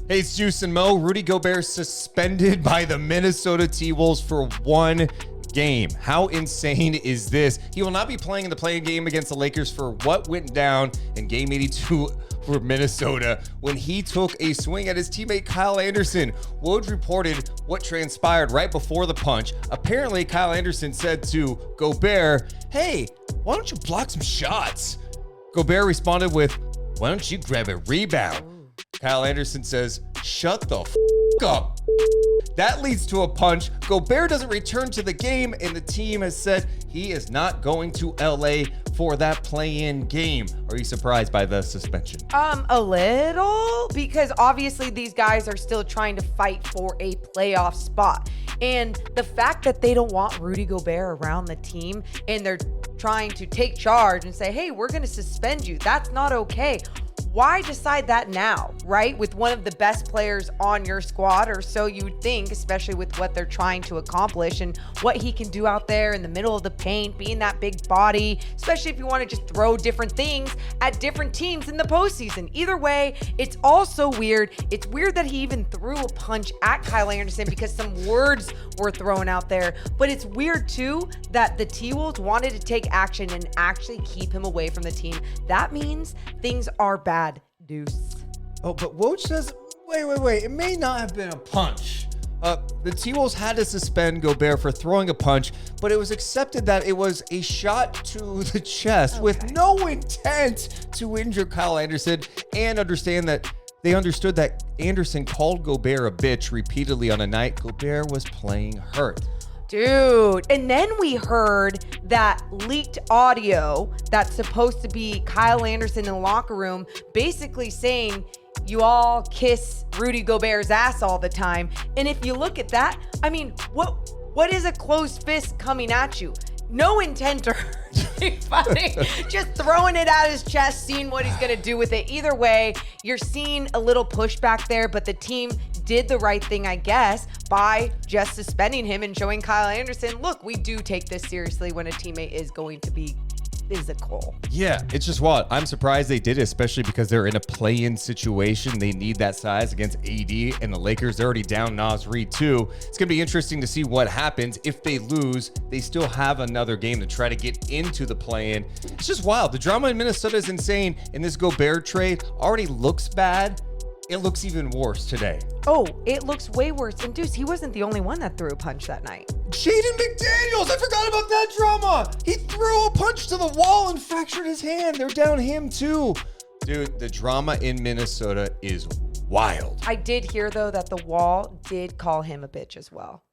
Hey, it's Deuce and Mo. Rudy Gobert suspended by the Minnesota T-Wolves for 1 game. How insane is this? He will not be playing in the play-in game against the Lakers for what went down in Game 82 for Minnesota when he took a swing at his teammate Kyel Anderson. Woj reported what transpired right before the punch. Apparently, Kyel Anderson said to Gobert, "Hey, why don't you block some shots?" Gobert responded with, "Why don't you grab a rebound?" Kyel Anderson says, "Shut the up." That leads to a punch. Gobert doesn't return to the game, and the team has said he is not going to LA for that play-in game. Are you surprised by the suspension? A little, because obviously these guys are still trying to fight for a playoff spot. And the fact that they don't want Rudy Gobert around the team and they're trying to take charge and say, hey, we're going to suspend you, that's not okay. Why decide that now, right? With one of the best players on your squad, or so you would think, especially with what they're trying to accomplish and what he can do out there in the middle of the paint, being that big body, especially if you want to just throw different things at different teams in the postseason. Either way, it's also weird. It's weird that he even threw a punch at Kyel Anderson because some words were thrown out there. But it's weird too that the T-Wolves wanted to take action and actually keep him away from the team. That means things are bad. Deuce. Oh, but Woj says, wait. It may not have been a punch. The T-Wolves had to suspend Gobert for throwing a punch, but it was accepted that it was a shot to the chest with no intent to injure Kyel Anderson, and they understood that Anderson called Gobert a bitch repeatedly on a night Gobert was playing hurt. Dude, and then we heard that leaked audio that's supposed to be Kyel Anderson in the locker room basically saying you all kiss Rudy Gobert's ass all the time. And if you look at that, I mean, what is a closed fist coming at you? No intent to hurt anybody. Just throwing it at his chest, seeing what he's going to do with it. Either way, you're seeing a little pushback there, but the team did the right thing, I guess, by just suspending him and showing Kyel Anderson, look, we do take this seriously when a teammate is going to be physical. Yeah, it's just wild. I'm surprised they did it, especially because they're in a play-in situation. They need that size against AD, and the Lakers, they're already down Nas Reed too. It's going to be interesting to see what happens. If they lose, they still have another game to try to get into the play-in. It's just wild. The drama in Minnesota is insane, and this Gobert trade already looks bad. It looks even worse today. Oh, it looks way worse. And Deuce, he wasn't the only one that threw a punch that night. Jaden McDaniels, I forgot about that drama. He threw a punch to the wall and fractured his hand. They're down him too. Dude, the drama in Minnesota is wild. I did hear, though, that the wall did call him a bitch as well.